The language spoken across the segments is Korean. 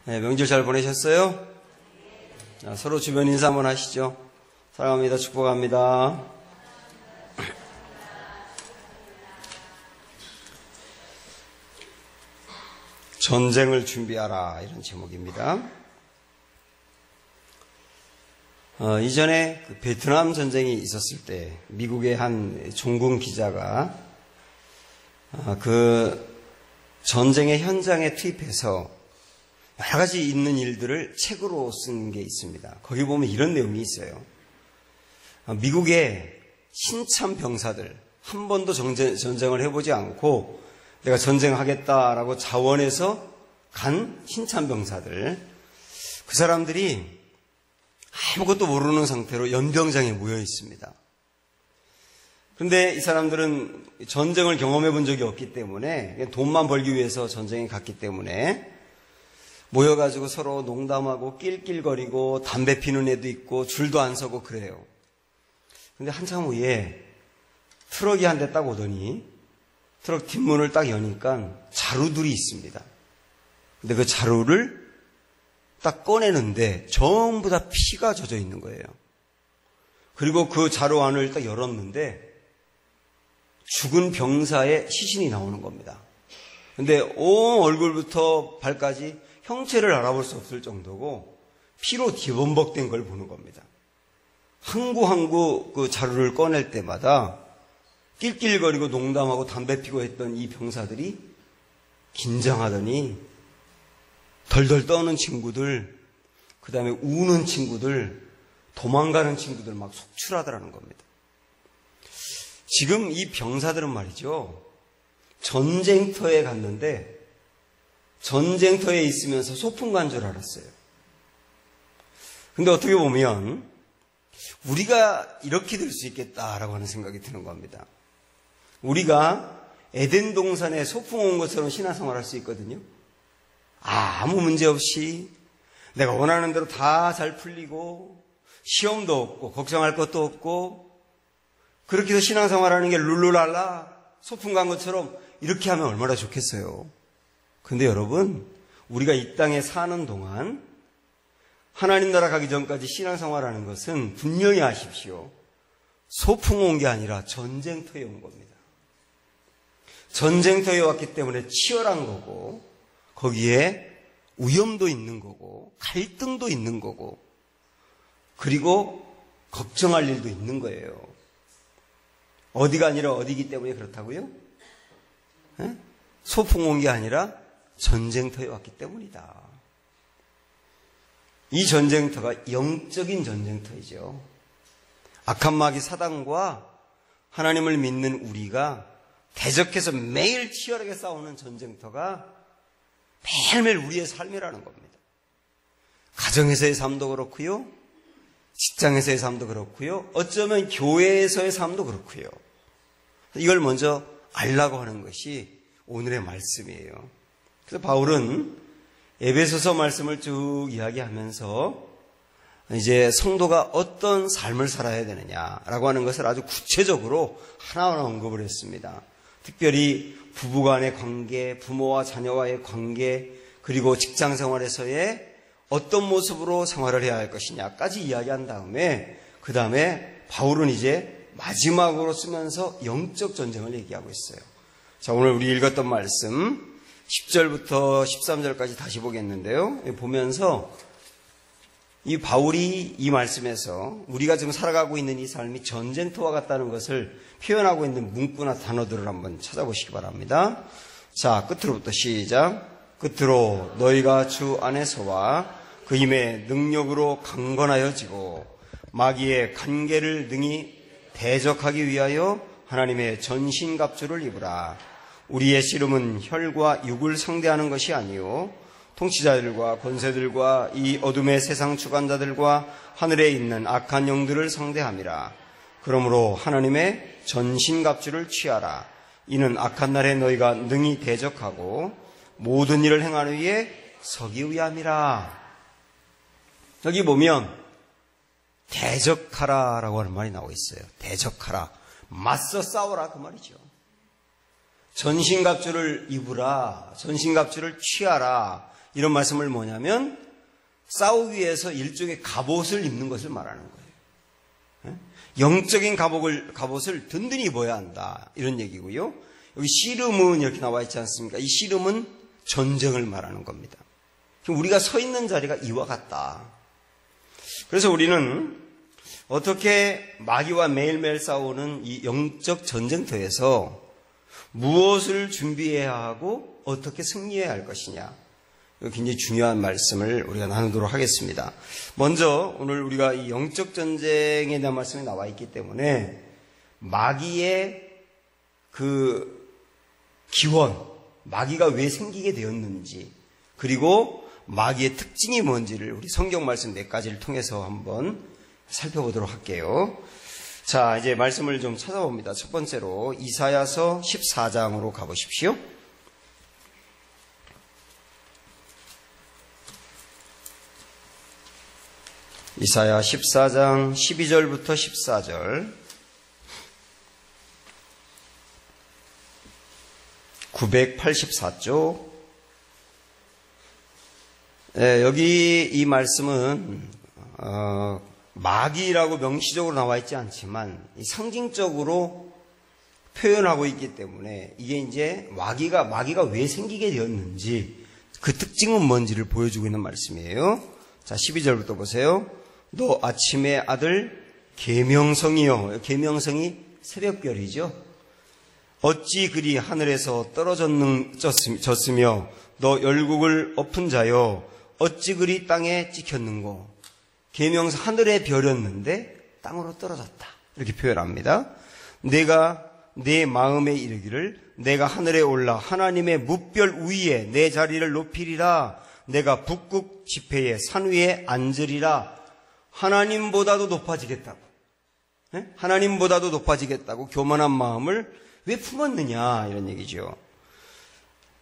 네, 명절 잘 보내셨어요? 자, 서로 주변 인사 한번 하시죠. 사랑합니다. 축복합니다. 전쟁을 준비하라, 이런 제목입니다. 이전에 그 베트남 전쟁이 있었을 때 미국의 한 종군 기자가 그 전쟁의 현장에 투입해서 여러 가지 있는 일들을 책으로 쓴 게 있습니다. 거기 보면 이런 내용이 있어요. 미국의 신참 병사들, 한 번도 전쟁을 해보지 않고 내가 전쟁하겠다라고 자원해서 간 신참 병사들, 그 사람들이 아무것도 모르는 상태로 연병장에 모여 있습니다. 그런데 이 사람들은 전쟁을 경험해 본 적이 없기 때문에, 돈만 벌기 위해서 전쟁에 갔기 때문에 모여가지고 서로 농담하고 낄낄거리고 담배 피는 애도 있고 줄도 안 서고 그래요. 근데 한참 후에 트럭이 한 대 딱 오더니 트럭 뒷문을 딱 여니까 자루들이 있습니다. 근데 그 자루를 딱 꺼내는데 전부 다 피가 젖어 있는 거예요. 그리고 그 자루 안을 딱 열었는데 죽은 병사의 시신이 나오는 겁니다. 근데 온 얼굴부터 발까지 형체를 알아볼 수 없을 정도고 피로 뒤범벅된 걸 보는 겁니다. 한 구 한 구 그 자루를 꺼낼 때마다 낄낄거리고 농담하고 담배 피고 했던 이 병사들이 긴장하더니 덜덜 떠는 친구들, 그 다음에 우는 친구들, 도망가는 친구들 막 속출하더라는 겁니다. 지금 이 병사들은 말이죠, 전쟁터에 갔는데 전쟁터에 있으면서 소풍 간 줄 알았어요. 근데 어떻게 보면 우리가 이렇게 될 수 있겠다라고 하는 생각이 드는 겁니다. 우리가 에덴 동산에 소풍 온 것처럼 신앙생활할 수 있거든요. 아무 문제 없이 내가 원하는 대로 다 잘 풀리고 시험도 없고 걱정할 것도 없고 그렇게 해서 신앙생활하는 게 룰루랄라 소풍 간 것처럼 이렇게 하면 얼마나 좋겠어요. 근데 여러분, 우리가 이 땅에 사는 동안 하나님 나라 가기 전까지 신앙생활하는 것은 분명히 아십시오. 소풍 온 게 아니라 전쟁터에 온 겁니다. 전쟁터에 왔기 때문에 치열한 거고 거기에 위험도 있는 거고 갈등도 있는 거고 그리고 걱정할 일도 있는 거예요. 어디가 아니라 어디이기 때문에 그렇다고요? 에? 소풍 온 게 아니라 전쟁터에 왔기 때문이다. 이 전쟁터가 영적인 전쟁터이죠. 악한 마귀 사단과 하나님을 믿는 우리가 대적해서 매일 치열하게 싸우는 전쟁터가 매일매일 우리의 삶이라는 겁니다. 가정에서의 삶도 그렇고요, 직장에서의 삶도 그렇고요, 어쩌면 교회에서의 삶도 그렇고요. 이걸 먼저 알라고 하는 것이 오늘의 말씀이에요. 그래서 바울은 에베소서 말씀을 쭉 이야기하면서 이제 성도가 어떤 삶을 살아야 되느냐라고 하는 것을 아주 구체적으로 하나하나 언급을 했습니다. 특별히 부부간의 관계, 부모와 자녀와의 관계, 그리고 직장 생활에서의 어떤 모습으로 생활을 해야 할 것이냐까지 이야기한 다음에 그 다음에 바울은 이제 마지막으로 쓰면서 영적 전쟁을 얘기하고 있어요. 자, 오늘 우리 읽었던 말씀 10절부터 13절까지 다시 보겠는데요. 보면서 이 바울이 이 말씀에서 우리가 지금 살아가고 있는 이 삶이 전쟁터와 같다는 것을 표현하고 있는 문구나 단어들을 한번 찾아보시기 바랍니다. 자, 끝으로부터 시작. 끝으로 너희가 주 안에서와 그 힘의 능력으로 강건하여지고 마귀의 간계를 능히 대적하기 위하여 하나님의 전신갑주를 입으라. 우리의 씨름은 혈과 육을 상대하는 것이 아니요 통치자들과 권세들과 이 어둠의 세상 주관자들과 하늘에 있는 악한 영들을 상대함이라. 그러므로 하나님의 전신갑주를 취하라. 이는 악한 날에 너희가 능히 대적하고 모든 일을 행하는 위에 서기 위함이라. 여기 보면 대적하라라고 하는 말이 나오고 있어요. 대적하라, 맞서 싸워라, 그 말이죠. 전신갑주를 입으라, 전신갑주를 취하라, 이런 말씀을 뭐냐면 싸우기 위해서 일종의 갑옷을 입는 것을 말하는 거예요. 영적인 갑옷을 든든히 입어야 한다. 이런 얘기고요. 여기 씨름은 이렇게 나와 있지 않습니까? 이 씨름은 전쟁을 말하는 겁니다. 우리가 서 있는 자리가 이와 같다. 그래서 우리는 어떻게 마귀와 매일매일 싸우는 이 영적 전쟁터에서 무엇을 준비해야 하고 어떻게 승리해야 할 것이냐. 굉장히 중요한 말씀을 우리가 나누도록 하겠습니다. 먼저 오늘 우리가 이 영적 전쟁에 대한 말씀이 나와 있기 때문에 마귀의 그 기원, 마귀가 왜 생기게 되었는지, 그리고 마귀의 특징이 뭔지를 우리 성경 말씀 몇 가지를 통해서 한번 살펴보도록 할게요. 자, 이제 말씀을 좀 찾아봅니다. 첫 번째로 이사야서 14장으로 가보십시오. 이사야 14장 12절부터 14절. 984쪽. 여기 이 말씀은 마귀라고 명시적으로 나와 있지 않지만 상징적으로 표현하고 있기 때문에 이게 이제 마귀가 왜 생기게 되었는지 그 특징은 뭔지를 보여주고 있는 말씀이에요. 자, 12절부터 보세요. 너 아침의 아들 계명성이요. 계명성이 새벽별이죠. 어찌 그리 하늘에서 떨어졌으며 너 열국을 엎은 자여 어찌 그리 땅에 찍혔는고. 계명성 하늘의 별이었는데 땅으로 떨어졌다. 이렇게 표현합니다. 내가 내 마음에 이르기를 내가 하늘에 올라 하나님의 뭇별 위에 내 자리를 높이리라. 내가 북극 지폐의 산 위에 앉으리라. 하나님보다도 높아지겠다고. 네? 하나님보다도 높아지겠다고 교만한 마음을 왜 품었느냐 이런 얘기죠.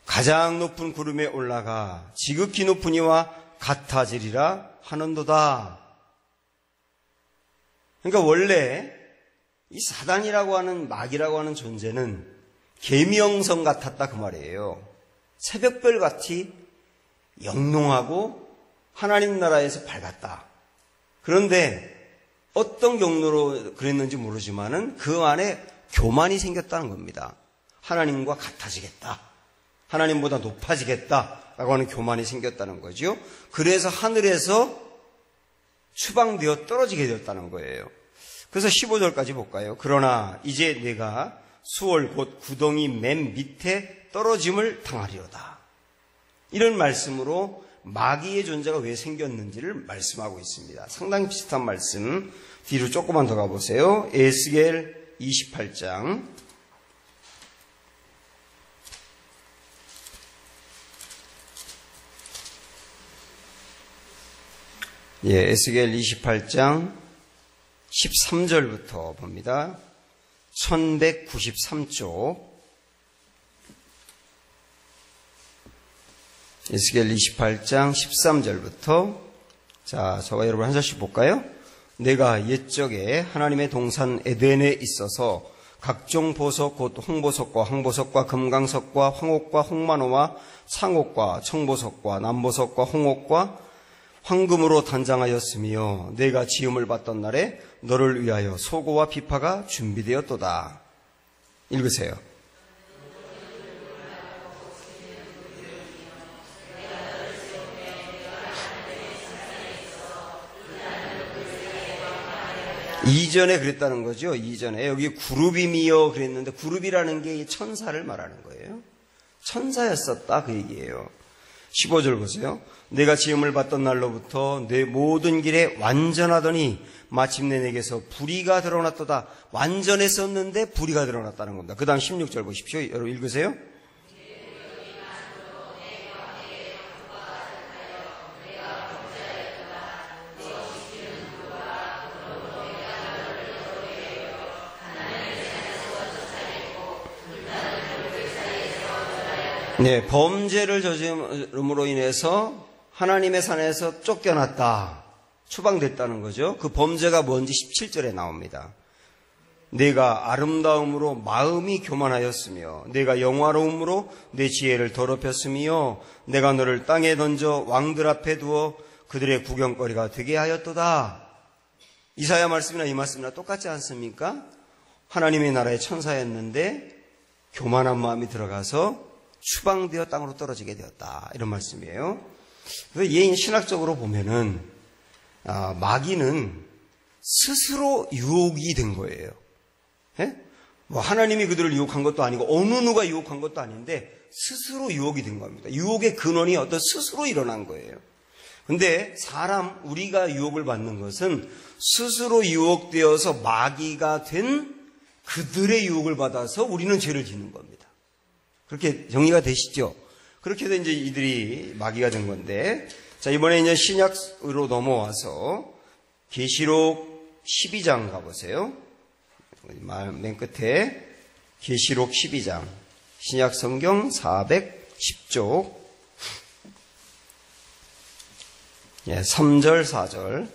가장 높은 구름에 올라가 지극히 높은 이와 같아지리라 하는도다. 그러니까 원래 이 사단이라고 하는 마귀라고 하는 존재는 계명성 같았다 그 말이에요. 새벽별 같이 영롱하고 하나님 나라에서 밝았다. 그런데 어떤 경로로 그랬는지 모르지만은 그 안에 교만이 생겼다는 겁니다. 하나님과 같아지겠다. 하나님보다 높아지겠다라고 하는 교만이 생겼다는 거죠. 그래서 하늘에서 추방되어 떨어지게 되었다는 거예요. 그래서 15절까지 볼까요? 그러나 이제 내가 수월 곧 구덩이 맨 밑에 떨어짐을 당하리로다. 이런 말씀으로 마귀의 존재가 왜 생겼는지를 말씀하고 있습니다. 상당히 비슷한 말씀 뒤로 조금만 더 가보세요. 에스겔 28장 에스겔 28장 13절부터 봅니다. 1193쪽 에스겔 28장 13절부터 자, 저와 여러분 한 절씩 볼까요? 내가 옛적에 하나님의 동산 에덴에 있어서 각종 보석 곧 홍보석과 황보석과 금강석과 황옥과 홍만호와 상옥과 청보석과 남보석과 홍옥과 황금으로 단장하였으며 내가 지음을 받던 날에 너를 위하여 소고와 비파가 준비되었도다. 읽으세요. 이전에 그랬다는 거죠. 이전에 여기 구룹이미여 그랬는데 구룹이라는 게 천사를 말하는 거예요. 천사였었다 그 얘기예요. 15절 보세요. 내가 지음을 받던 날로부터 내 모든 길에 완전하더니 마침내 내게서 불의가 드러났도다. 완전했었는데 불의가 드러났다는 겁니다. 그 다음 16절 보십시오. 여러분 읽으세요. 네, 범죄를 저지름으로 인해서 하나님의 산에서 쫓겨났다. 추방됐다는 거죠. 그 범죄가 뭔지 17절에 나옵니다. 내가 아름다움으로 마음이 교만하였으며 내가 영화로움으로 내 지혜를 더럽혔으며 내가 너를 땅에 던져 왕들 앞에 두어 그들의 구경거리가 되게 하였도다. 이사야 말씀이나 이 말씀이나 똑같지 않습니까? 하나님의 나라의 천사였는데 교만한 마음이 들어가서 추방되어 땅으로 떨어지게 되었다. 이런 말씀이에요. 그래서 신학적으로 보면은 마귀는 스스로 유혹이 된 거예요. 예? 뭐 하나님이 그들을 유혹한 것도 아니고 어느 누가 유혹한 것도 아닌데 스스로 유혹이 된 겁니다. 유혹의 근원이 어떤 스스로 일어난 거예요. 근데 우리가 유혹을 받는 것은 스스로 유혹되어서 마귀가 된 그들의 유혹을 받아서 우리는 죄를 짓는 겁니다. 그렇게 정리가 되시죠? 그렇게 해서 이제 이들이 마귀가 된 건데, 자, 이번에 이제 신약으로 넘어와서 계시록 12장 가보세요. 맨 끝에 계시록 12장, 신약 성경 410쪽, 3절, 4절.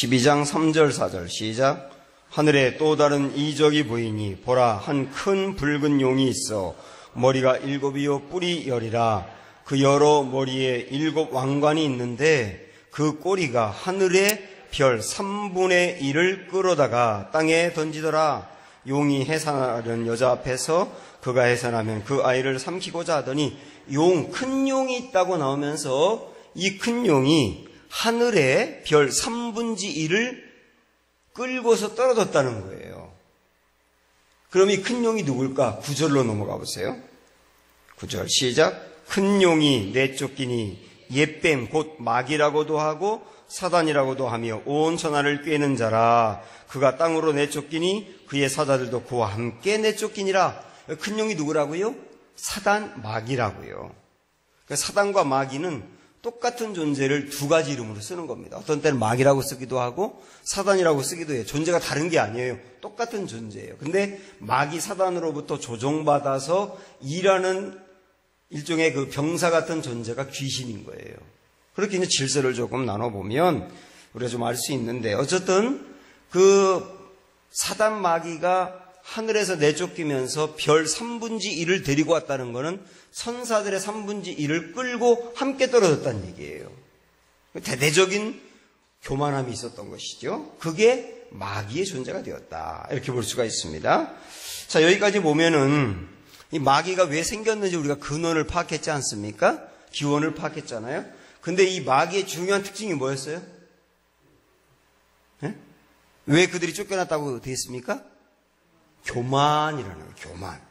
12장 3절 4절 시작. 하늘에 또 다른 이적이 보이니 보라 한 큰 붉은 용이 있어 머리가 7이요 뿔이 10이라. 그 여러 머리에 7 왕관이 있는데 그 꼬리가 하늘의 별 3분의 1을 끌어다가 땅에 던지더라. 용이 해산하려는 여자 앞에서 그가 해산하면 그 아이를 삼키고자 하더니 큰 용이 있다고 나오면서 이 큰 용이 하늘의 별 3분의 1을 끌고서 떨어졌다는 거예요. 그럼 이 큰 용이 누굴까? 9절로 넘어가 보세요. 9절 시작. 큰 용이 내쫓기니 옛뱀 곧 마귀라고도 하고 사단이라고도 하며 온 천하를 꿰는 자라. 그가 땅으로 내쫓기니 그의 사자들도 그와 함께 내쫓기니라. 큰 용이 누구라고요? 사단, 마귀라고요. 사단과 마귀는 똑같은 존재를 두 가지 이름으로 쓰는 겁니다. 어떤 때는 마귀라고 쓰기도 하고 사단이라고 쓰기도 해요. 존재가 다른 게 아니에요. 똑같은 존재예요. 근데 마귀 사단으로부터 조종받아서 일하는 일종의 그 병사 같은 존재가 귀신인 거예요. 그렇게 이제 질서를 조금 나눠보면 우리가 좀 알 수 있는데, 어쨌든 그 사단 마귀가 하늘에서 내쫓기면서 별 3분의 1을 데리고 왔다는 것은 천사들의 3분의 1을 끌고 함께 떨어졌다는 얘기예요. 대대적인 교만함이 있었던 것이죠. 그게 마귀의 존재가 되었다. 이렇게 볼 수가 있습니다. 자, 여기까지 보면은 이 마귀가 왜 생겼는지 우리가 근원을 파악했지 않습니까? 기원을 파악했잖아요. 근데 이 마귀의 중요한 특징이 뭐였어요? 네? 왜 그들이 쫓겨났다고 되어 있습니까? 교만이라는 거예요. 교만.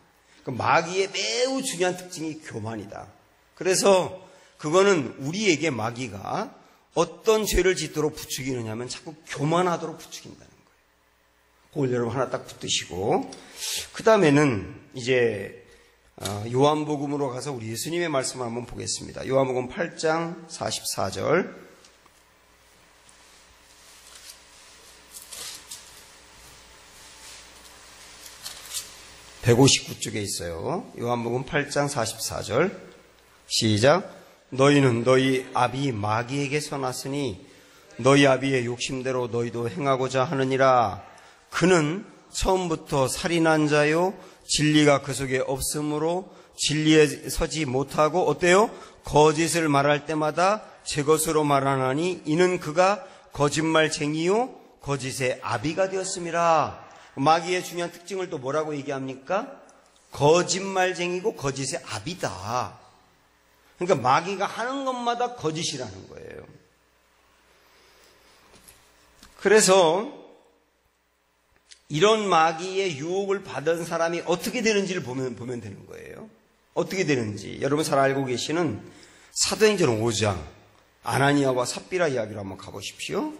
마귀의 매우 중요한 특징이 교만이다. 그래서 그거는 우리에게 마귀가 어떤 죄를 짓도록 부추기느냐 하면 자꾸 교만하도록 부추긴다는 거예요. 그걸 여러분 하나 딱 붙드시고, 그 다음에는 이제 요한복음으로 가서 우리 예수님의 말씀을 한번 보겠습니다. 요한복음 8장 44절. (159쪽에) 있어요. 요한복음 8장 44절 시작. 너희는 너희 아비 마귀에게 선하으니 너희 아비의 욕심대로 너희도 행하고자 하느니라. 그는 처음부터 살인한 자요 진리가 그 속에 없으므로 진리에 서지 못하고 어때요? 거짓을 말할 때마다 제 것으로 말하나니 이는 그가 거짓말쟁이요 거짓의 아비가 되었음이라. 마귀의 중요한 특징을 또 뭐라고 얘기합니까? 거짓말쟁이고 거짓의 아비다. 그러니까 마귀가 하는 것마다 거짓이라는 거예요. 그래서 이런 마귀의 유혹을 받은 사람이 어떻게 되는지를 보면 되는 거예요. 어떻게 되는지 여러분 잘 알고 계시는 사도행전 5장 아나니아와 삽비라 이야기로 한번 가보십시오.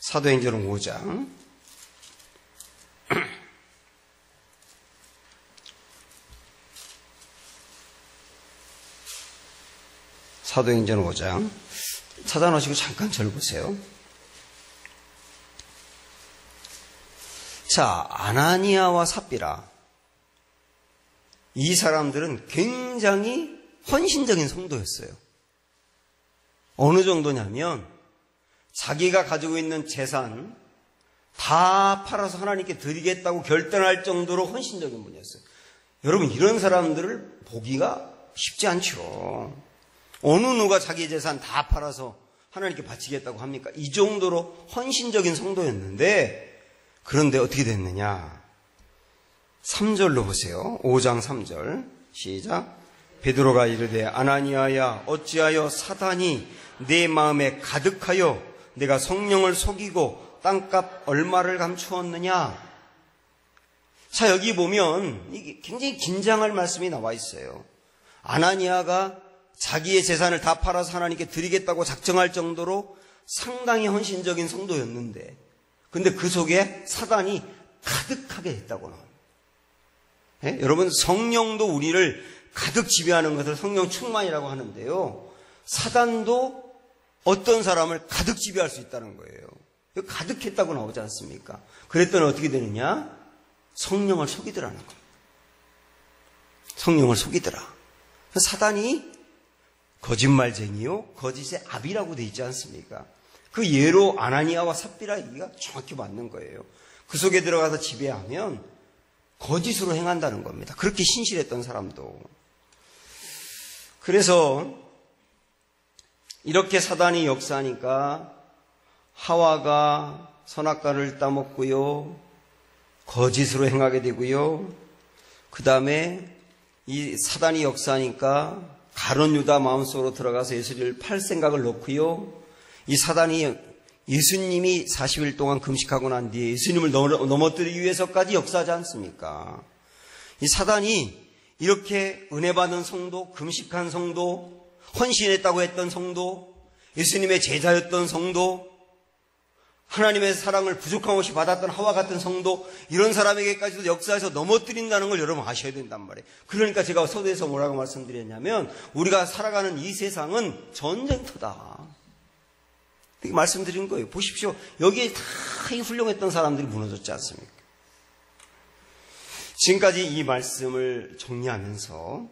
사도행전 5장 사도행전 5장 찾아놓으시고 잠깐 절보세요. 자, 아나니아와 삽비라, 이 사람들은 굉장히 헌신적인 성도였어요. 어느 정도냐면 자기가 가지고 있는 재산 다 팔아서 하나님께 드리겠다고 결단할 정도로 헌신적인 분이었어요. 여러분, 이런 사람들을 보기가 쉽지 않죠. 어느 누가 자기 재산 다 팔아서 하나님께 바치겠다고 합니까? 이 정도로 헌신적인 성도였는데, 그런데 어떻게 됐느냐? 3절로 보세요. 5장 3절 시작. 베드로가 이르되 아나니아야 어찌하여 사단이 내 마음에 가득하여 내가 성령을 속이고 땅값 얼마를 감추었느냐? 자, 여기 보면 이게 굉장히 긴장할 말씀이 나와 있어요. 아나니아가 자기의 재산을 다 팔아서 하나님께 드리겠다고 작정할 정도로 상당히 헌신적인 성도였는데, 근데 그 속에 사단이 가득하게 했다고 나옵니다. 예? 여러분, 성령도 우리를 가득 지배하는 것을 성령 충만이라고 하는데요, 사단도 어떤 사람을 가득 지배할 수 있다는 거예요. 가득했다고 나오지 않습니까? 그랬더니 어떻게 되느냐? 성령을 속이더라는 겁니다. 성령을 속이더라. 사단이 거짓말쟁이요, 거짓의 압이라고 돼 있지 않습니까? 그 예로 아나니아와 삽비라 얘기가 정확히 맞는 거예요. 그 속에 들어가서 지배하면 거짓으로 행한다는 겁니다. 그렇게 신실했던 사람도. 그래서 이렇게 사단이 역사하니까 하와가 선악과를 따먹고요, 거짓으로 행하게 되고요, 그 다음에 이 사단이 역사하니까 가룟 유다 마음속으로 들어가서 예수를 팔 생각을 놓고요, 이 사단이 예수님이 40일 동안 금식하고 난 뒤에 예수님을 넘어뜨리기 위해서까지 역사하지 않습니까? 이 사단이 이렇게 은혜 받은 성도, 금식한 성도, 헌신했다고 했던 성도, 예수님의 제자였던 성도, 하나님의 사랑을 부족함 없이 받았던 하와 같은 성도, 이런 사람에게까지도 역사에서 넘어뜨린다는 걸 여러분 아셔야 된단 말이에요. 그러니까 제가 서두에서 뭐라고 말씀드렸냐면, 우리가 살아가는 이 세상은 전쟁터다, 이렇게 말씀드린 거예요. 보십시오. 여기에 다 훌륭했던 사람들이 무너졌지 않습니까? 지금까지 이 말씀을 정리하면서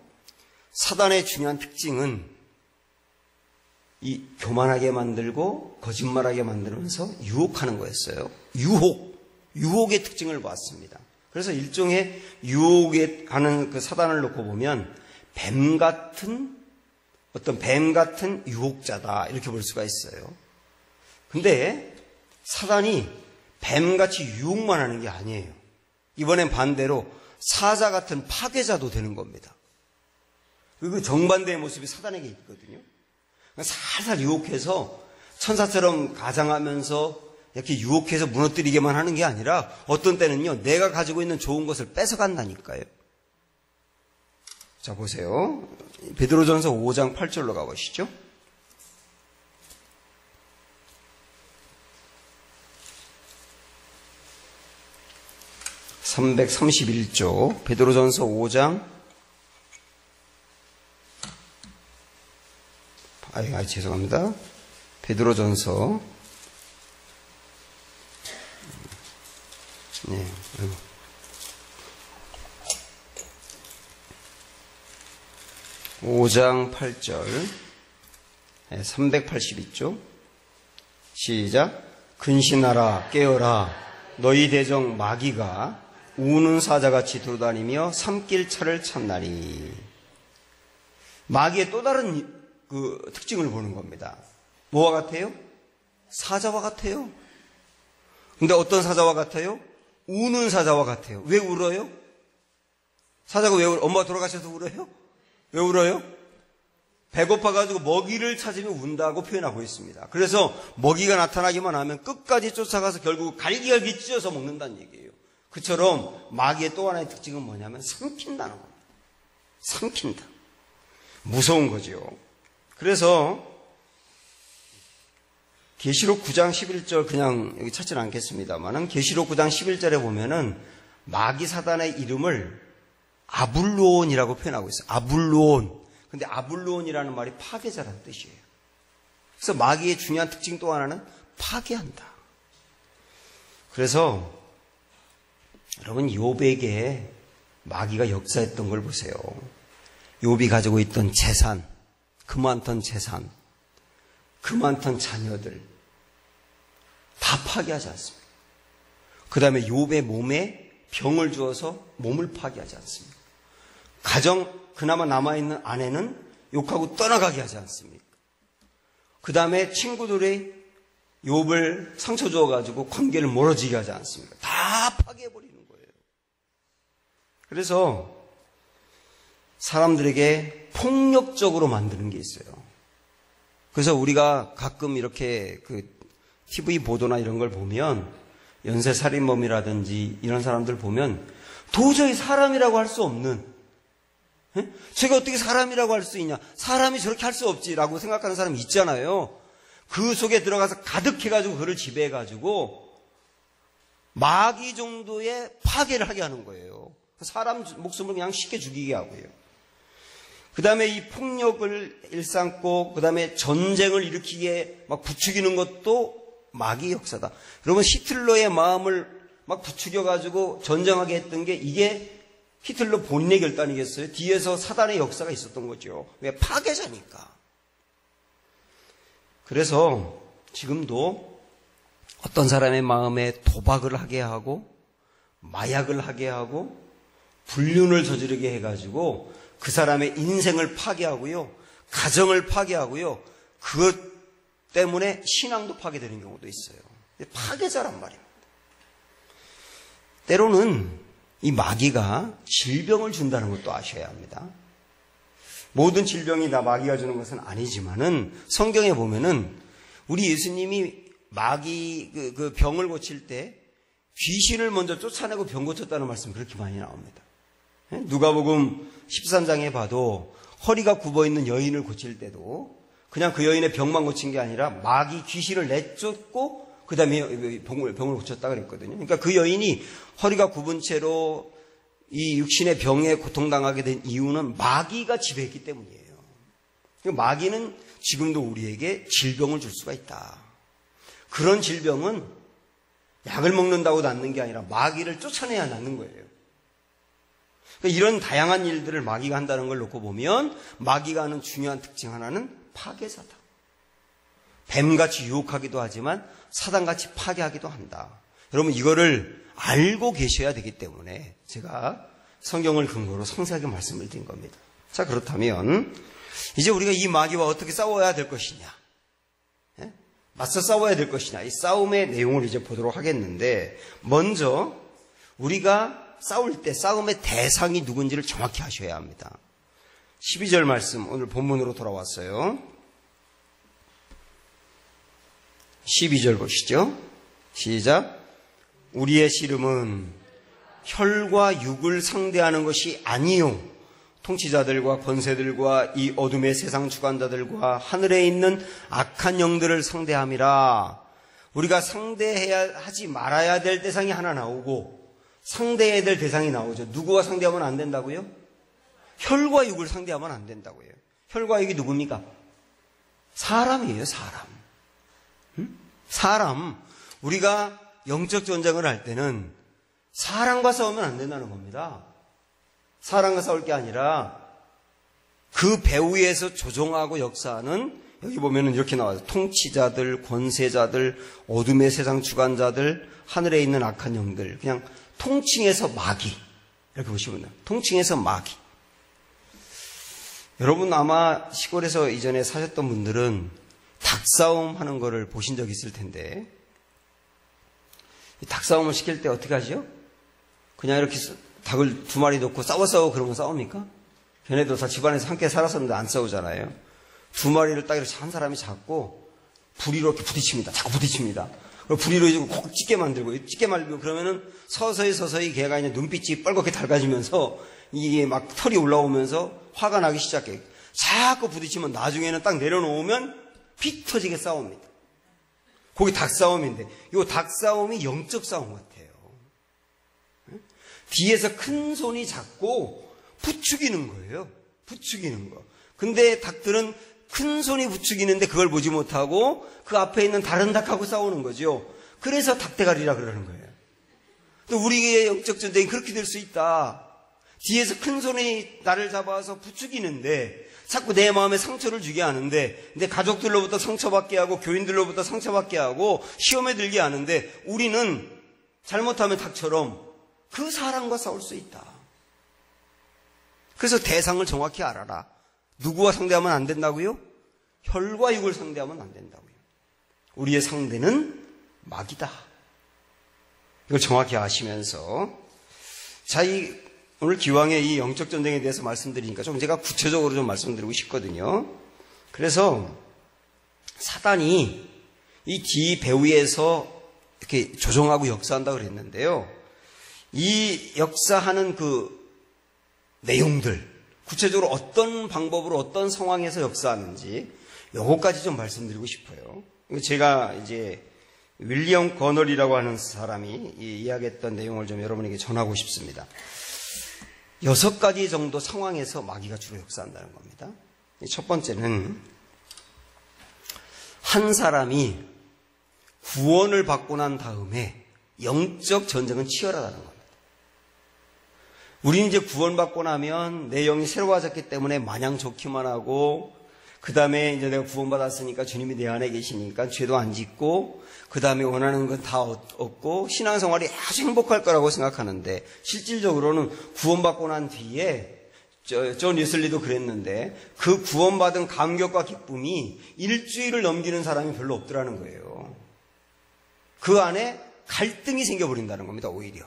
사단의 중요한 특징은 이 교만하게 만들고 거짓말하게 만들면서 유혹하는 거였어요. 유혹의 특징을 보았습니다. 그래서 일종의 유혹에 하는 그 사단을 놓고 보면 뱀 같은 유혹자다, 이렇게 볼 수가 있어요. 근데 사단이 뱀같이 유혹만 하는 게 아니에요. 이번엔 반대로 사자 같은 파괴자도 되는 겁니다. 그 정반대의 모습이 사단에게 있거든요. 살살 유혹해서 천사처럼 가장하면서 이렇게 유혹해서 무너뜨리게만 하는 게 아니라 어떤 때는요, 내가 가지고 있는 좋은 것을 뺏어간다니까요. 자, 보세요. 베드로전서 5장 8절로 가보시죠. 331조 베드로전서 5장 죄송합니다. 베드로전서 5장 8절 382조 시작. 근신하라 깨어라 너희 대적 마귀가 우는 사자같이 돌아다니며 삼킬 차를 찾나니. 마귀의 또 다른 그 특징을 보는 겁니다. 뭐와 같아요? 사자와 같아요. 근데 어떤 사자와 같아요? 우는 사자와 같아요. 왜 울어요? 사자가 왜 울어요? 엄마가 돌아가셔서 울어요? 왜 울어요? 배고파가지고 먹이를 찾으면 운다고 표현하고 있습니다. 그래서 먹이가 나타나기만 하면 끝까지 쫓아가서 결국 갈기갈기 찢어서 먹는다는 얘기예요. 그처럼 마귀의 또 하나의 특징은 뭐냐면 삼킨다는 겁니다. 삼킨다. 무서운 거죠. 그래서 계시록 9장 11절 그냥 여기 찾지는 않겠습니다만은 계시록 9장 11절에 보면은 마귀 사단의 이름을 아불로온이라고 표현하고 있어요. 아불로온. 근데 아불로온이라는 말이 파괴자라는 뜻이에요. 그래서 마귀의 중요한 특징 또 하나는 파괴한다. 그래서 여러분 욥에게 마귀가 역사했던 걸 보세요. 욥이 가지고 있던 재산, 그 많던 재산, 그 많던 자녀들, 다 파괴하지 않습니까? 그 다음에 욥의 몸에 병을 주어서 몸을 파괴하지 않습니까? 가정 그나마 남아있는 아내는 욕하고 떠나가게 하지 않습니까? 그 다음에 친구들이 욥을 상처 주어가지고 관계를 멀어지게 하지 않습니까? 다 파괴해버리는 거예요. 그래서 사람들에게 폭력적으로 만드는 게 있어요. 그래서 우리가 가끔 이렇게 TV 보도나 이런 걸 보면 연쇄살인범이라든지 이런 사람들 보면 도저히 사람이라고 할 수 없는, 제가 어떻게 사람이라고 할 수 있냐, 사람이 저렇게 할 수 없지라고 생각하는 사람이 있잖아요. 그 속에 들어가서 가득해가지고 그를 지배해가지고 마귀 정도의 파괴를 하게 하는 거예요. 사람 목숨을 그냥 쉽게 죽이게 하고요. 그 다음에 이 폭력을 일삼고 그 다음에 전쟁을 일으키게 막 부추기는 것도 마귀의 역사다. 여러분, 히틀러의 마음을 막 부추겨가지고 전쟁하게 했던 게 이게 히틀러 본인의 결단이겠어요? 뒤에서 사단의 역사가 있었던 거죠. 왜? 파괴자니까. 그래서 지금도 어떤 사람의 마음에 도박을 하게 하고 마약을 하게 하고 불륜을 저지르게 해가지고 그 사람의 인생을 파괴하고요, 가정을 파괴하고요, 그것 때문에 신앙도 파괴되는 경우도 있어요. 파괴자란 말입니다. 때로는 이 마귀가 질병을 준다는 것도 아셔야 합니다. 모든 질병이 다 마귀가 주는 것은 아니지만은 성경에 보면은 우리 예수님이 마귀 그 병을 고칠 때 귀신을 먼저 쫓아내고 병 고쳤다는 말씀 그렇게 많이 나옵니다. 누가복음 13장에 봐도 허리가 굽어있는 여인을 고칠 때도 그냥 그 여인의 병만 고친 게 아니라 마귀 귀신을 내쫓고 그 다음에 병을 고쳤다 그랬거든요. 그러니까 그 여인이 허리가 굽은 채로 이 육신의 병에 고통당하게 된 이유는 마귀가 지배했기 때문이에요. 마귀는 지금도 우리에게 질병을 줄 수가 있다. 그런 질병은 약을 먹는다고 낫는 게 아니라 마귀를 쫓아내야 낫는 거예요. 그러니까 이런 다양한 일들을 마귀가 한다는 걸 놓고 보면 마귀가 하는 중요한 특징 하나는 파괴사다. 뱀같이 유혹하기도 하지만 사단같이 파괴하기도 한다. 여러분, 이거를 알고 계셔야 되기 때문에 제가 성경을 근거로 상세하게 말씀을 드린 겁니다. 자, 그렇다면 이제 우리가 이 마귀와 어떻게 싸워야 될 것이냐, 맞서 싸워야 될 것이냐, 이 싸움의 내용을 이제 보도록 하겠는데, 먼저 우리가 싸울 때 싸움의 대상이 누군지를 정확히 아셔야 합니다. 12절 말씀, 오늘 본문으로 돌아왔어요. 12절 보시죠. 시작. 우리의 씨름은 혈과 육을 상대하는 것이 아니요, 통치자들과 권세들과 이 어둠의 세상 주관자들과 하늘에 있는 악한 영들을 상대함이라. 우리가 상대해야 하지 말아야 될 대상이 하나 나오고 상대해야 될 대상이 나오죠. 누구와 상대하면 안 된다고요? 혈과 육을 상대하면 안 된다고요. 혈과 육이 누굽니까? 사람이에요, 사람. 사람. 우리가 영적 전쟁을 할 때는 사람과 싸우면 안 된다는 겁니다. 사람과 싸울 게 아니라 그 배후에서 조종하고 역사하는, 여기 보면은 이렇게 나와요. 통치자들, 권세자들, 어둠의 세상 주관자들, 하늘에 있는 악한 영들. 그냥 통칭해서 마귀. 이렇게 보시면 돼요. 통칭해서 마귀. 여러분 아마 시골에서 이전에 사셨던 분들은 닭싸움 하는 거를 보신 적 있을 텐데, 닭싸움을 시킬 때 어떻게 하죠? 그냥 이렇게 닭을 2마리 놓고 싸워 그러면 싸웁니까? 걔네도 다 집안에서 함께 살았었는데 안 싸우잖아요. 2마리를 딱 이렇게 한 사람이 잡고 부리로 이렇게 부딪힙니다. 자꾸 부딪힙니다. 부리로 이제 콕 찢게 만들고 그러면은 서서히 걔가 이제 눈빛이 빨갛게 달가지면서 이게 막 털이 올라오면서 화가 나기 시작해요. 자꾸 부딪히면 나중에는 딱 내려놓으면 피 터지게 싸웁니다. 그게 닭싸움인데, 이 닭싸움이 영적 싸움 같아요. 뒤에서 큰 손이 잡고 부추기는 거예요. 부추기는 거. 근데 닭들은 큰 손이 부추기는데 그걸 보지 못하고 그 앞에 있는 다른 닭하고 싸우는 거죠. 그래서 닭대가리라 그러는 거예요. 또 우리의 영적 전쟁이 그렇게 될 수 있다. 뒤에서 큰 손이 나를 잡아서 부추기는데 자꾸 내 마음에 상처를 주게 하는데 내 가족들로부터 상처받게 하고 교인들로부터 상처받게 하고 시험에 들게 하는데 우리는 잘못하면 닭처럼 그 사람과 싸울 수 있다. 그래서 대상을 정확히 알아라. 누구와 상대하면 안 된다고요? 혈과 육을 상대하면 안 된다고요. 우리의 상대는 마귀다. 이걸 정확히 아시면서 자, 오늘 기왕에 이 영적 전쟁에 대해서 말씀드리니까 좀 제가 구체적으로 좀 말씀드리고 싶거든요. 그래서 사단이 이 뒤 배후에서 이렇게 조종하고 역사한다고 그랬는데요. 이 역사하는 그 내용들, 구체적으로 어떤 방법으로 어떤 상황에서 역사하는지 요거까지 좀 말씀드리고 싶어요. 제가 이제 윌리엄 거널이라고 하는 사람이 이야기했던 내용을 좀 여러분에게 전하고 싶습니다. 6가지 정도 상황에서 마귀가 주로 역사한다는 겁니다. 첫 번째는 한 사람이 구원을 받고 난 다음에 영적 전쟁은 치열하다는 겁니다. 우리는 이제 구원받고 나면 내 영이 새로워졌기 때문에 마냥 좋기만 하고 그 다음에 이제 내가 구원받았으니까 주님이 내 안에 계시니까 죄도 안 짓고 그 다음에 원하는 건 다 얻고 신앙생활이 아주 행복할 거라고 생각하는데 실질적으로는 구원받고 난 뒤에 존 웨슬리도 그랬는데 그 구원받은 감격과 기쁨이 일주일을 넘기는 사람이 별로 없더라는 거예요. 그 안에 갈등이 생겨버린다는 겁니다. 오히려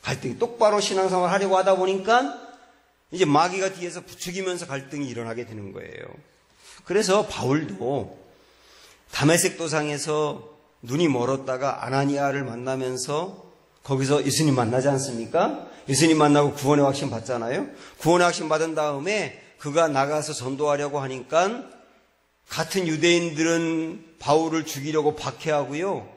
갈등이 똑바로 신앙생활 하려고 하다 보니까 이제 마귀가 뒤에서 부추기면서 갈등이 일어나게 되는 거예요. 그래서 바울도 다메섹 도상에서 눈이 멀었다가 아나니아를 만나면서 거기서 예수님 만나지 않습니까? 예수님 만나고 구원의 확신 받잖아요. 구원의 확신 받은 다음에 그가 나가서 전도하려고 하니까 같은 유대인들은 바울을 죽이려고 박해하고요.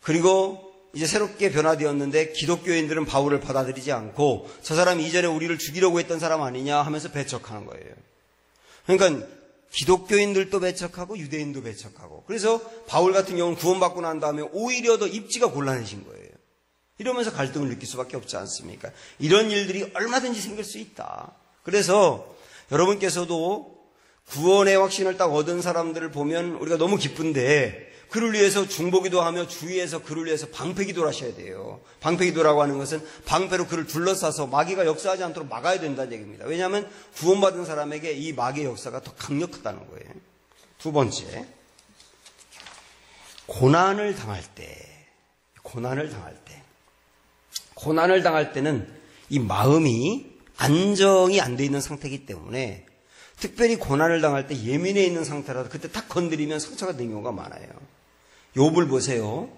그리고 이제 새롭게 변화되었는데 기독교인들은 바울을 받아들이지 않고 저 사람이 이전에 우리를 죽이려고 했던 사람 아니냐 하면서 배척하는 거예요. 그러니까 기독교인들도 배척하고 유대인도 배척하고 그래서 바울 같은 경우는 구원받고 난 다음에 오히려 더 입지가 곤란해진 거예요. 이러면서 갈등을 느낄 수밖에 없지 않습니까? 이런 일들이 얼마든지 생길 수 있다. 그래서 여러분께서도 구원의 확신을 딱 얻은 사람들을 보면 우리가 너무 기쁜데 그를 위해서 중보기도 하며 주위에서 그를 위해서 방패기도를 하셔야 돼요. 방패기도라고 하는 것은 방패로 그를 둘러싸서 마귀가 역사하지 않도록 막아야 된다는 얘기입니다. 왜냐하면 구원받은 사람에게 이 마귀의 역사가 더 강력하다는 거예요. 두 번째, 고난을 당할 때는 이 마음이 안정이 안 돼 있는 상태이기 때문에 특별히 고난을 당할 때 예민해 있는 상태라도 그때 딱 건드리면 상처가 되는 경우가 많아요. 욥을 보세요.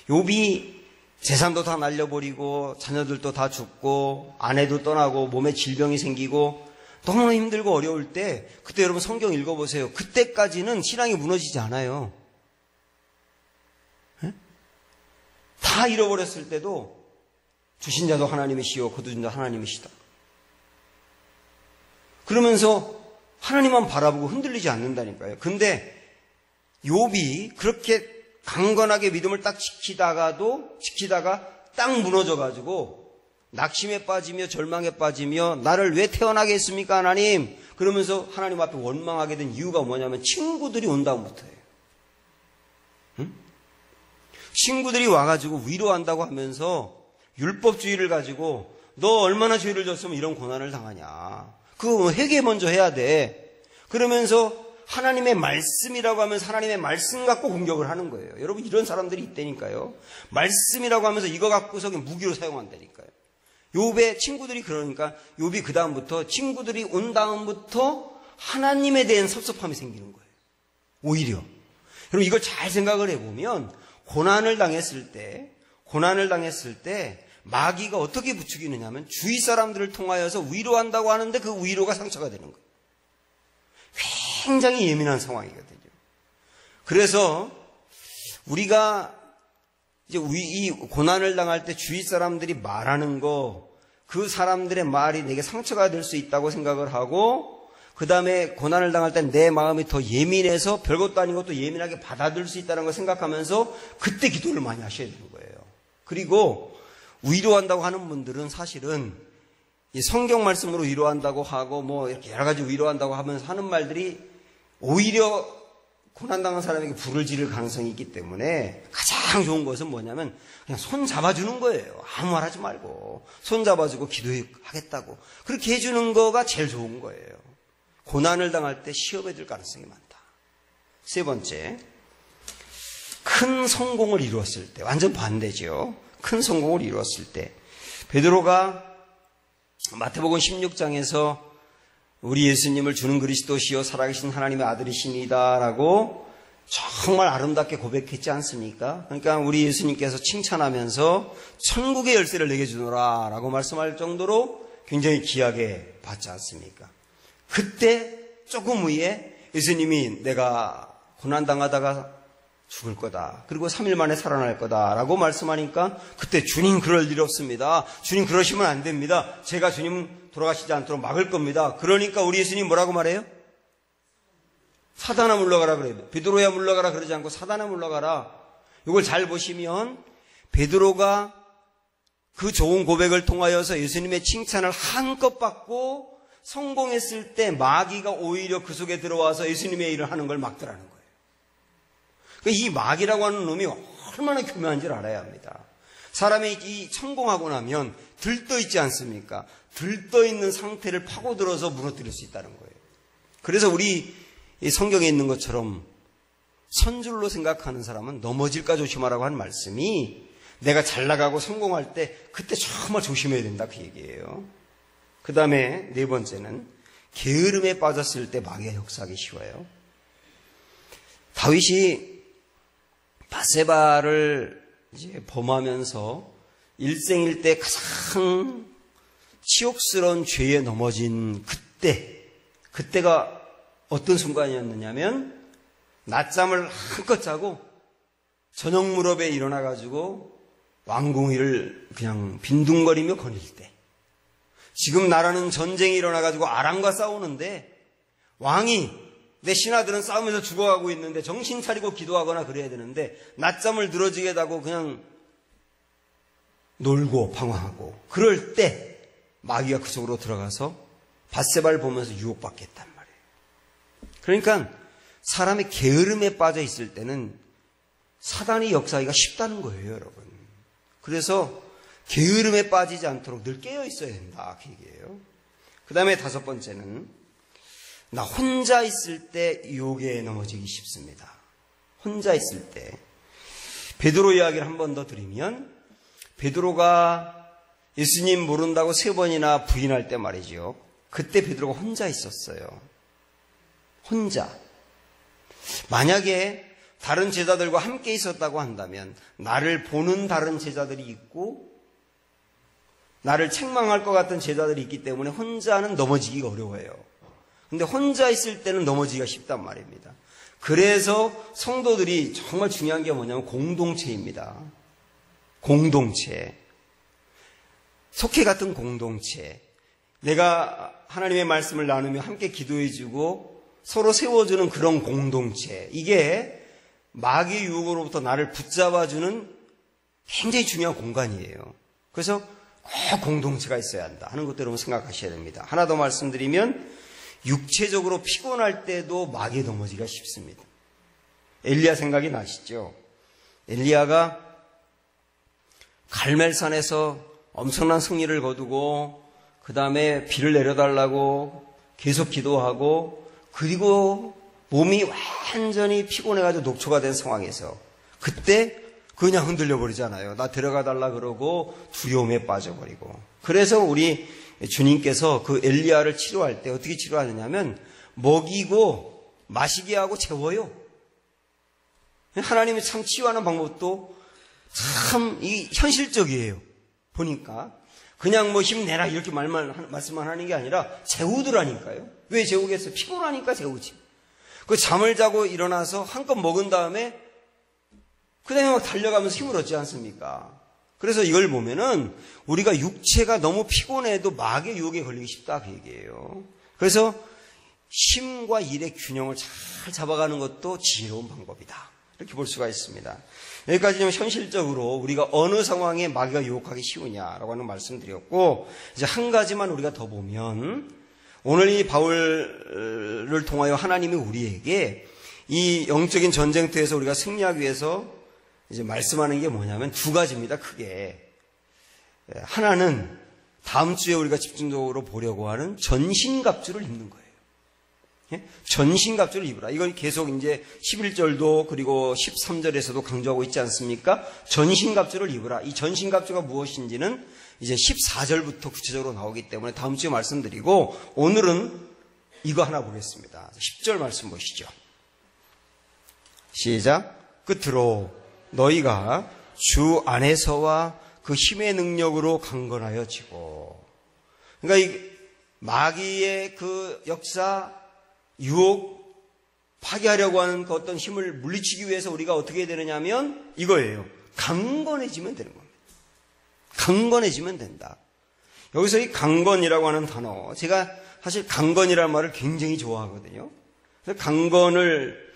욥이 재산도 다 날려버리고 자녀들도 다 죽고 아내도 떠나고 몸에 질병이 생기고 너무나 힘들고 어려울 때 그때 여러분 성경 읽어보세요. 그때까지는 신앙이 무너지지 않아요. 네? 다 잃어버렸을 때도 주신 자도 하나님이시오 거두신 자 하나님이시다. 그러면서 하나님만 바라보고 흔들리지 않는다니까요. 근데 욥이 그렇게 강건하게 믿음을 딱 지키다가 딱 무너져가지고 낙심에 빠지며 절망에 빠지며 나를 왜 태어나게 했습니까 하나님? 그러면서 하나님 앞에 원망하게 된 이유가 뭐냐면 친구들이 온 다음부터예요. 응? 친구들이 와가지고 위로한다고 하면서 율법주의를 가지고 너 얼마나 죄를 졌으면 이런 고난을 당하냐. 그거 회개 먼저 해야 돼. 그러면서 하나님의 말씀이라고 하면서 하나님의 말씀 갖고 공격을 하는 거예요. 여러분 이런 사람들이 있다니까요. 말씀이라고 하면서 이거 갖고서 무기로 사용한다니까요. 욥의 친구들이 그러니까 욥이 그 다음부터 친구들이 온 다음부터 하나님에 대한 섭섭함이 생기는 거예요. 오히려. 여러분 이걸 잘 생각을 해보면 고난을 당했을 때 마귀가 어떻게 부추기느냐 하면 주위 사람들을 통하여서 위로한다고 하는데 그 위로가 상처가 되는 거예요. 굉장히 예민한 상황이거든요. 그래서 우리가 이제 이 고난을 당할 때 주위 사람들이 말하는 거, 그 사람들의 말이 내게 상처가 될 수 있다고 생각을 하고, 그 다음에 고난을 당할 때 내 마음이 더 예민해서 별것도 아닌 것도 예민하게 받아들일 수 있다는 걸 생각하면서 그때 기도를 많이 하셔야 되는 거예요. 그리고 위로한다고 하는 분들은 사실은 이 성경 말씀으로 위로한다고 하고 뭐 이렇게 여러 가지 위로한다고 하면서 하는 말들이 오히려 고난당한 사람에게 불을 지를 가능성이 있기 때문에 가장 좋은 것은 뭐냐면 그냥 손 잡아주는 거예요. 아무 말 하지 말고 손 잡아주고 기도하겠다고 그렇게 해주는 거가 제일 좋은 거예요. 고난을 당할 때 시험에 들 가능성이 많다. 세 번째, 큰 성공을 이루었을 때, 완전 반대죠. 큰 성공을 이루었을 때 베드로가 마태복음 16장에서 우리 예수님을 주는 그리스도시요 살아계신 하나님의 아들이십니다 라고 정말 아름답게 고백했지 않습니까? 그러니까 우리 예수님께서 칭찬하면서 천국의 열쇠를 내게 주노라 라고 말씀할 정도로 굉장히 귀하게 받지 않습니까? 그때 조금 후에 예수님이 내가 고난당하다가 죽을 거다. 그리고 3일 만에 살아날 거다. 라고 말씀하니까 그때 주님 그럴 일 없습니다. 주님 그러시면 안 됩니다. 제가 주님 돌아가시지 않도록 막을 겁니다. 그러니까 우리 예수님 뭐라고 말해요? 사단아 물러가라 그래요. 베드로야 물러가라 그러지 않고 사단아 물러가라. 이걸 잘 보시면 베드로가 그 좋은 고백을 통하여서 예수님의 칭찬을 한껏 받고 성공했을 때 마귀가 오히려 그 속에 들어와서 예수님의 일을 하는 걸 막더라는 거예요. 이 마귀라고 하는 놈이 얼마나 교묘한지를 알아야 합니다. 사람이 이 성공하고 나면 들떠 있지 않습니까? 들떠 있는 상태를 파고들어서 무너뜨릴 수 있다는 거예요. 그래서 우리 이 성경에 있는 것처럼 선줄로 생각하는 사람은 넘어질까 조심하라고 한 말씀이 내가 잘 나가고 성공할 때 그때 정말 조심해야 된다 그 얘기예요. 그 다음에 네 번째는 게으름에 빠졌을 때 마귀가 역사하기 쉬워요. 다윗이 밧세바를 이제 범하면서 일생일 때 가장 치욕스러운 죄에 넘어진 그때가 어떤 순간이었느냐면 낮잠을 한껏 자고 저녁 무렵에 일어나가지고 왕궁위를 그냥 빈둥거리며 거닐 때, 지금 나라는 전쟁이 일어나가지고 아람과 싸우는데 왕이 내 신하들은 싸우면서 죽어가고 있는데 정신 차리고 기도하거나 그래야 되는데 낮잠을 늘어지게 하고 그냥 놀고 방황하고 그럴 때 마귀가 그 속으로 들어가서 밧세바를 보면서 유혹받겠단 말이에요. 그러니까 사람이 게으름에 빠져 있을 때는 사단이 역사하기가 쉽다는 거예요, 여러분. 그래서 게으름에 빠지지 않도록 늘 깨어 있어야 된다 그 얘기예요. 그 다음에 다섯 번째는 나 혼자 있을 때 유혹에 넘어지기 쉽습니다. 혼자 있을 때. 베드로 이야기를 한 번 더 드리면 베드로가 예수님 모른다고 3번이나 부인할 때 말이죠. 그때 베드로가 혼자 있었어요. 혼자. 만약에 다른 제자들과 함께 있었다고 한다면 나를 보는 다른 제자들이 있고 나를 책망할 것 같은 제자들이 있기 때문에 혼자는 넘어지기가 어려워요. 근데 혼자 있을 때는 넘어지기가 쉽단 말입니다. 그래서 성도들이 정말 중요한 게 뭐냐면 공동체입니다. 공동체. 속회 같은 공동체. 내가 하나님의 말씀을 나누며 함께 기도해주고 서로 세워주는 그런 공동체. 이게 마귀의 유혹으로부터 나를 붙잡아주는 굉장히 중요한 공간이에요. 그래서 꼭 공동체가 있어야 한다 하는 것도 여러분 생각하셔야 됩니다. 하나 더 말씀드리면 육체적으로 피곤할 때도 마귀에 넘어지기가 쉽습니다. 엘리야 생각이 나시죠? 엘리야가 갈멜산에서 엄청난 승리를 거두고 그 다음에 비를 내려달라고 계속 기도하고 그리고 몸이 완전히 피곤해가지고 녹초가 된 상황에서 그때 그냥 흔들려 버리잖아요. 나 데려가 달라 그러고 두려움에 빠져버리고. 그래서 우리 주님께서 그 엘리야를 치료할 때 어떻게 치료하느냐면 먹이고 마시게 하고 재워요. 하나님이 참 치유하는 방법도 참 현실적이에요. 보니까 그냥 뭐 힘내라 이렇게 말씀만 하는 게 아니라 재우더라니까요. 왜 재우겠어요? 피곤하니까 재우지. 그 잠을 자고 일어나서 한껏 먹은 다음에 그 다음에 막 달려가면서 힘을 얻지 않습니까? 그래서 이걸 보면은 우리가 육체가 너무 피곤해도 마귀의 유혹에 걸리기 쉽다 그 얘기예요. 그래서 쉼과 일의 균형을 잘 잡아가는 것도 지혜로운 방법이다. 이렇게 볼 수가 있습니다. 여기까지 좀 현실적으로 우리가 어느 상황에 마귀가 유혹하기 쉬우냐라고 하는 말씀드렸고, 이제 한 가지만 우리가 더 보면, 오늘 이 바울을 통하여 하나님이 우리에게 이 영적인 전쟁터에서 우리가 승리하기 위해서 이제 말씀하는 게 뭐냐면 두 가지입니다, 크게. 하나는 다음 주에 우리가 집중적으로 보려고 하는 전신갑주를 입는 거예요. 전신갑주를 입으라. 이걸 계속 이제 11절도 그리고 13절에서도 강조하고 있지 않습니까? 전신갑주를 입으라. 이 전신갑주가 무엇인지는 이제 14절부터 구체적으로 나오기 때문에 다음 주에 말씀드리고, 오늘은 이거 하나 보겠습니다. 10절 말씀 보시죠. 시작. 끝으로 너희가 주 안에서와 그 힘의 능력으로 강건하여 지고. 그러니까 이 마귀의 그 역사, 유혹, 파괴하려고 하는 그 어떤 힘을 물리치기 위해서 우리가 어떻게 해야 되느냐 하면 이거예요. 강건해지면 되는 겁니다. 강건해지면 된다. 여기서 이 강건이라고 하는 단어, 제가 사실 강건이라는 말을 굉장히 좋아하거든요. 그래서 강건을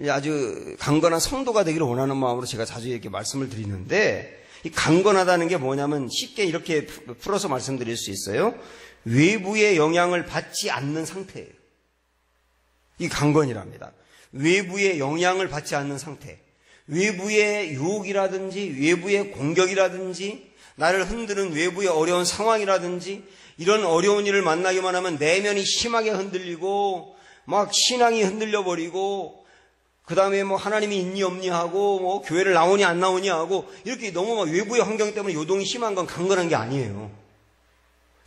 아주 강건한 성도가 되기를 원하는 마음으로 제가 자주 이렇게 말씀을 드리는데, 이 강건하다는 게 뭐냐면 쉽게 이렇게 풀어서 말씀드릴 수 있어요. 외부의 영향을 받지 않는 상태예요. 이 강건이랍니다. 외부의 영향을 받지 않는 상태. 외부의 유혹이라든지 외부의 공격이라든지 나를 흔드는 외부의 어려운 상황이라든지 이런 어려운 일을 만나기만 하면 내면이 심하게 흔들리고 막 신앙이 흔들려 버리고 그 다음에 뭐 하나님이 있니 없니 하고 뭐 교회를 나오니 안 나오니 하고 이렇게 너무 막 외부의 환경 때문에 요동이 심한 건 강건한 게 아니에요.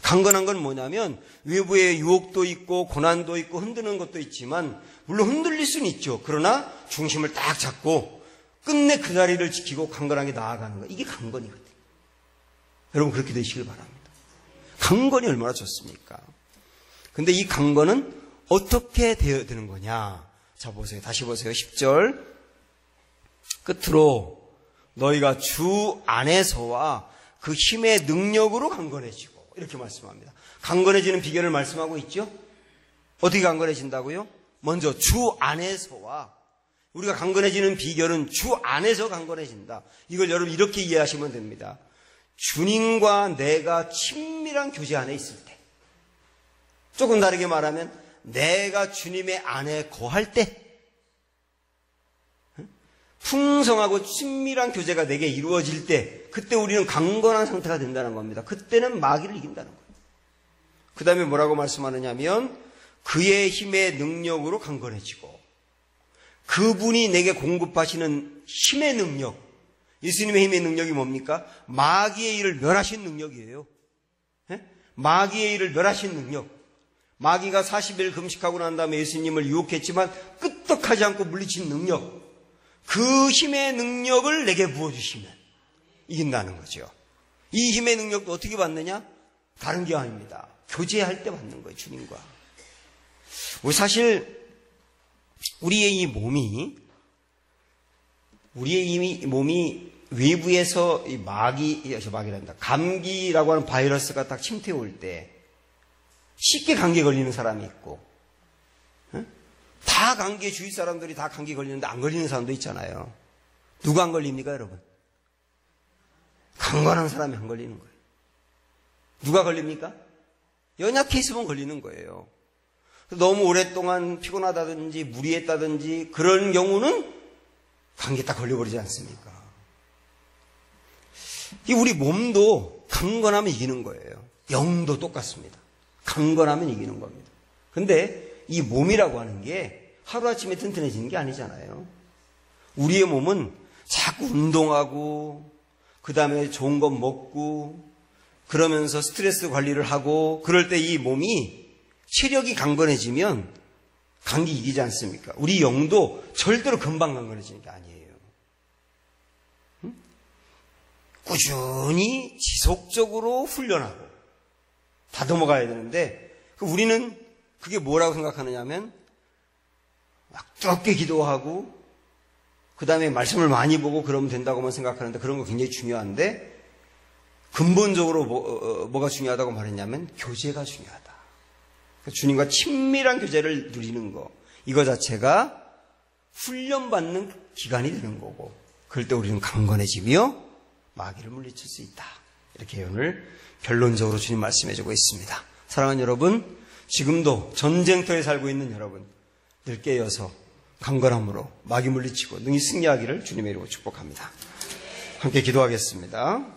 강건한 건 뭐냐면 외부의 유혹도 있고 고난도 있고 흔드는 것도 있지만 물론 흔들릴 수는 있죠. 그러나 중심을 딱 잡고 끝내 그 자리를 지키고 강건하게 나아가는 거, 이게 강건이거든요. 여러분 그렇게 되시길 바랍니다. 강건이 얼마나 좋습니까? 근데 이 강건은 어떻게 되어야 되는 거냐? 자 보세요. 다시 보세요. 10절 끝으로 너희가 주 안에서와 그 힘의 능력으로 강건해지고, 이렇게 말씀합니다. 강건해지는 비결을 말씀하고 있죠. 어떻게 강건해진다고요? 먼저 주 안에서와, 우리가 강건해지는 비결은 주 안에서 강건해진다. 이걸 여러분 이렇게 이해하시면 됩니다. 주님과 내가 친밀한 교제 안에 있을 때, 조금 다르게 말하면 내가 주님의 안에 거할 때, 풍성하고 친밀한 교제가 내게 이루어질 때, 그때 우리는 강건한 상태가 된다는 겁니다. 그때는 마귀를 이긴다는 거예요. 그 다음에 뭐라고 말씀하느냐면 그의 힘의 능력으로 강건해지고, 그분이 내게 공급하시는 힘의 능력, 예수님의 힘의 능력이 뭡니까? 마귀의 일을 멸하신 능력이에요. 마귀의 일을 멸하신 능력. 마귀가 40일 금식하고 난 다음에 예수님을 유혹했지만 끄떡하지 않고 물리친 능력, 그 힘의 능력을 내게 부어주시면 이긴다는 거죠. 이 힘의 능력도 어떻게 받느냐? 다른 게 아닙니다. 교제할 때 받는 거예요, 주님과. 우리 사실 우리의 이 몸이 외부에서 이 마귀란다. 감기라고 하는 바이러스가 딱 침투해 올 때 쉽게 감기에 걸리는 사람이 있고, 다 감기에 주위 사람들이 다 감기 걸리는데 안 걸리는 사람도 있잖아요. 누가 안 걸립니까, 여러분? 강건한 사람이 안 걸리는 거예요. 누가 걸립니까? 연약해 있으면 걸리는 거예요. 너무 오랫동안 피곤하다든지 무리했다든지 그런 경우는 감기에 딱 걸려버리지 않습니까? 이 우리 몸도 강건하면 이기는 거예요. 영도 똑같습니다. 강건하면 이기는 겁니다. 근데 이 몸이라고 하는 게 하루아침에 튼튼해지는 게 아니잖아요. 우리의 몸은 자꾸 운동하고 그 다음에 좋은 것 먹고 그러면서 스트레스 관리를 하고 그럴 때 이 몸이 체력이 강건해지면 감기 이기지 않습니까? 우리 영도 절대로 금방 강건해지는 게 아니에요. 꾸준히 지속적으로 훈련하고 다듬어 가야 되는데, 우리는 그게 뭐라고 생각하느냐 하면 막 뜨겁게 기도하고 그 다음에 말씀을 많이 보고 그러면 된다고만 생각하는데, 그런 거 굉장히 중요한데 근본적으로 뭐가 중요하다고 말했냐면 교제가 중요하다. 주님과 친밀한 교제를 누리는 거, 이거 자체가 훈련받는 기간이 되는 거고, 그럴 때 우리는 강건해지며 마귀를 물리칠 수 있다. 이렇게 오늘 결론적으로 주님 말씀해주고 있습니다. 사랑하는 여러분, 지금도 전쟁터에 살고 있는 여러분, 늘 깨어서 강건함으로 마귀 물리치고 능히 승리하기를 주님의 이름으로 축복합니다. 함께 기도하겠습니다.